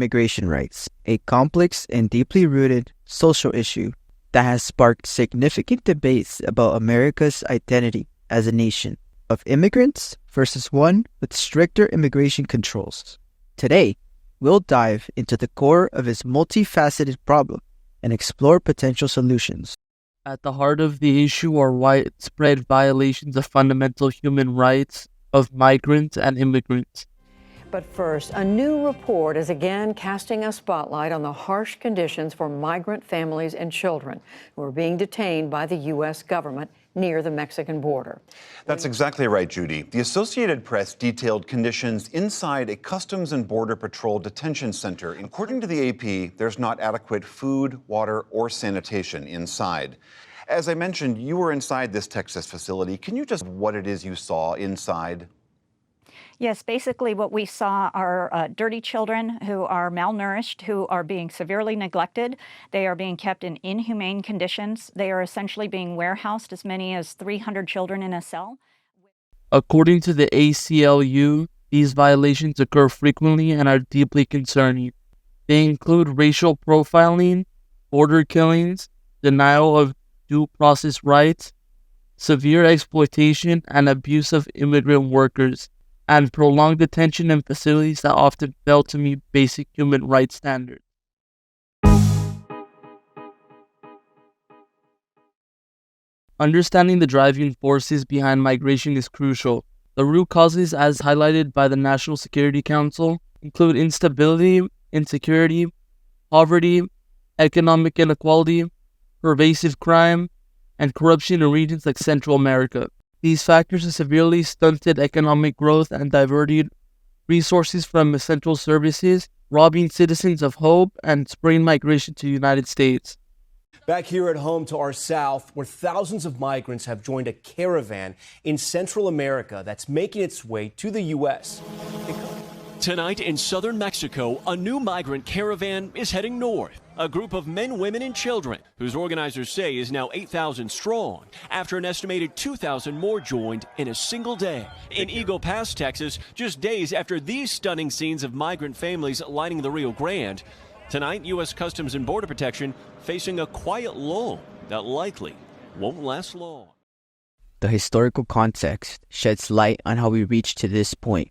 immigration rights, a complex and deeply rooted social issue that has sparked significant debates about America's identity as a nation of immigrants versus one with stricter immigration controls. Today, we'll dive into the core of this multifaceted problem and explore potential solutions. At the heart of the issue are widespread violations of fundamental human rights of migrants and immigrants. But first, a new report is again casting a spotlight on the harsh conditions for migrant families and children who are being detained by the U.S. government near the Mexican border. That's exactly right, Judy. The Associated Press detailed conditions inside a Customs and Border Patrol detention center. According to the AP, there's not adequate food, water, or sanitation inside. As I mentioned, you were inside this Texas facility. Can you just what it is you saw inside? Yes, basically what we saw are dirty children who are malnourished, who are being severely neglected. They are being kept in inhumane conditions. They are essentially being warehoused, as many as 300 children in a cell. According to the ACLU, these violations occur frequently and are deeply concerning. They include racial profiling, border killings, denial of due process rights, severe exploitation and abuse of immigrant workers, and prolonged detention in facilities that often fail to meet basic human rights standards. Understanding the driving forces behind migration is crucial. The root causes, as highlighted by the National Security Council, include instability, insecurity, poverty, economic inequality, pervasive crime, and corruption in regions like Central America. These factors have severely stunted economic growth and diverted resources from essential services, robbing citizens of hope and spurring migration to the United States. Back here at home to our south, where thousands of migrants have joined a caravan in Central America that's making its way to the U.S. Tonight in southern Mexico, a new migrant caravan is heading north. A group of men, women, and children, whose organizers say is now 8,000 strong, after an estimated 2,000 more joined in a single day. In Eagle Pass, Texas, just days after these stunning scenes of migrant families lining the Rio Grande, tonight, U.S. Customs and Border Protection facing a quiet lull that likely won't last long. The historical context sheds light on how we reached to this point.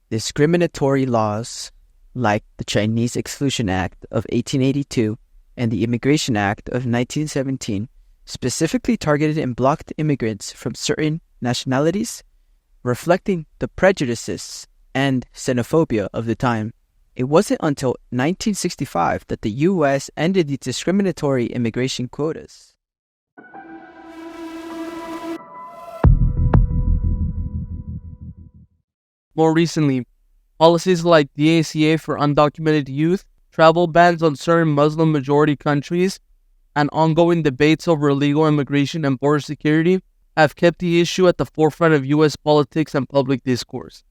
Discriminatory laws like the Chinese Exclusion Act of 1882 and the Immigration Act of 1917 specifically targeted and blocked immigrants from certain nationalities, reflecting the prejudices and xenophobia of the time. It wasn't until 1965 that the U.S. ended the discriminatory immigration quotas. More recently, policies like the ACA for undocumented youth, travel bans on certain Muslim-majority countries, and ongoing debates over illegal immigration and border security have kept the issue at the forefront of U.S. politics and public discourse.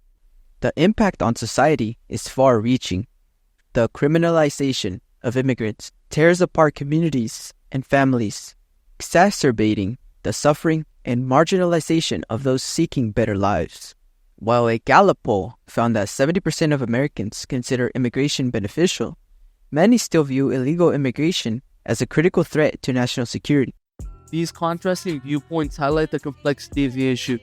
The impact on society is far-reaching. The criminalization of immigrants tears apart communities and families, exacerbating the suffering and marginalization of those seeking better lives. While a Gallup poll found that 70% of Americans consider immigration beneficial, many still view illegal immigration as a critical threat to national security. These contrasting viewpoints highlight the complexity of the issue.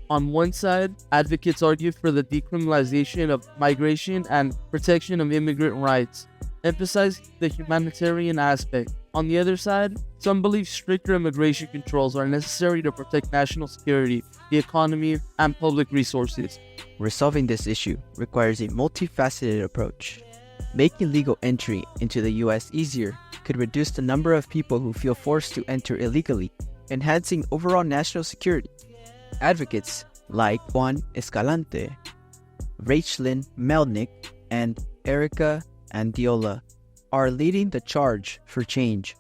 On one side, advocates argue for the decriminalization of migration and protection of immigrant rights, emphasizing the humanitarian aspect. On the other side, some believe stricter immigration controls are necessary to protect national security, the economy, and public resources. Resolving this issue requires a multifaceted approach. Making legal entry into the U.S. easier could reduce the number of people who feel forced to enter illegally, enhancing overall national security. Advocates like Juan Escalante, Rachelyn Melnick, and Erica Andiola are leading the charge for change.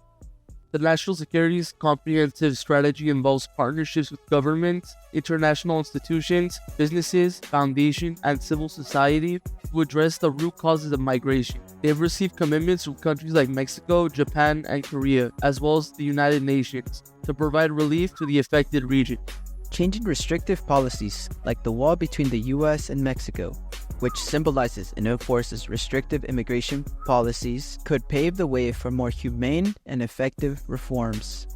The national security's comprehensive strategy involves partnerships with governments, international institutions, businesses, foundations, and civil society to address the root causes of migration. They have received commitments from countries like Mexico, Japan, and Korea, as well as the United Nations, to provide relief to the affected region. Changing restrictive policies like the wall between the U.S. and Mexico which symbolizes and enforces restrictive immigration policies, could pave the way for more humane and effective reforms.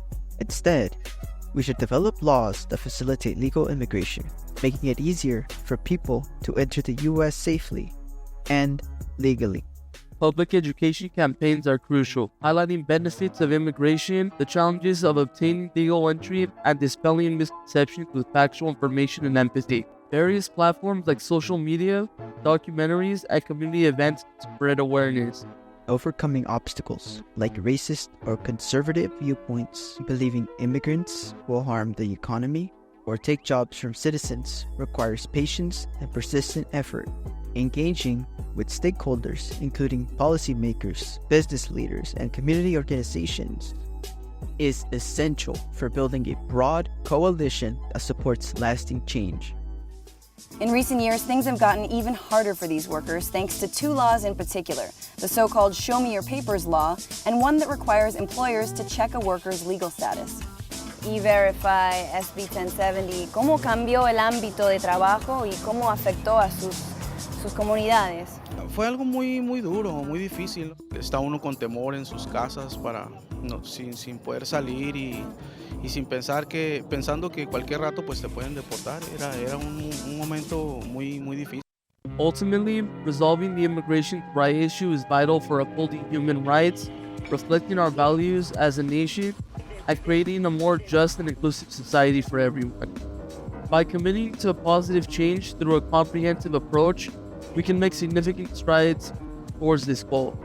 Instead, we should develop laws that facilitate legal immigration, making it easier for people to enter the U.S. safely and legally. Public education campaigns are crucial, highlighting benefits of immigration, the challenges of obtaining legal entry, and dispelling misconceptions with factual information and empathy. Various platforms like social media, documentaries, and community events spread awareness. Overcoming obstacles like racist or conservative viewpoints, believing immigrants will harm the economy or take jobs from citizens requires patience and persistent effort. Engaging with stakeholders, including policymakers, business leaders, and community organizations, is essential for building a broad coalition that supports lasting change. In recent years, things have gotten even harder for these workers thanks to two laws in particular, the so-called Show Me Your Papers law and one that requires employers to check a worker's legal status. E-Verify, SB 1070, ¿cómo cambió el ámbito de trabajo y cómo afectó a sus comunidades? Fue algo muy duro, muy difícil. Está uno con temor en sus casas sin poder salir y sin pensando que cualquier rato pues te pueden deportar. Era un momento muy difícil. Ultimately, resolving the immigration right issue is vital for upholding human rights, reflecting our values as a nation, and creating a more just and inclusive society for everyone. By committing to a positive change through a comprehensive approach, we can make significant strides towards this goal.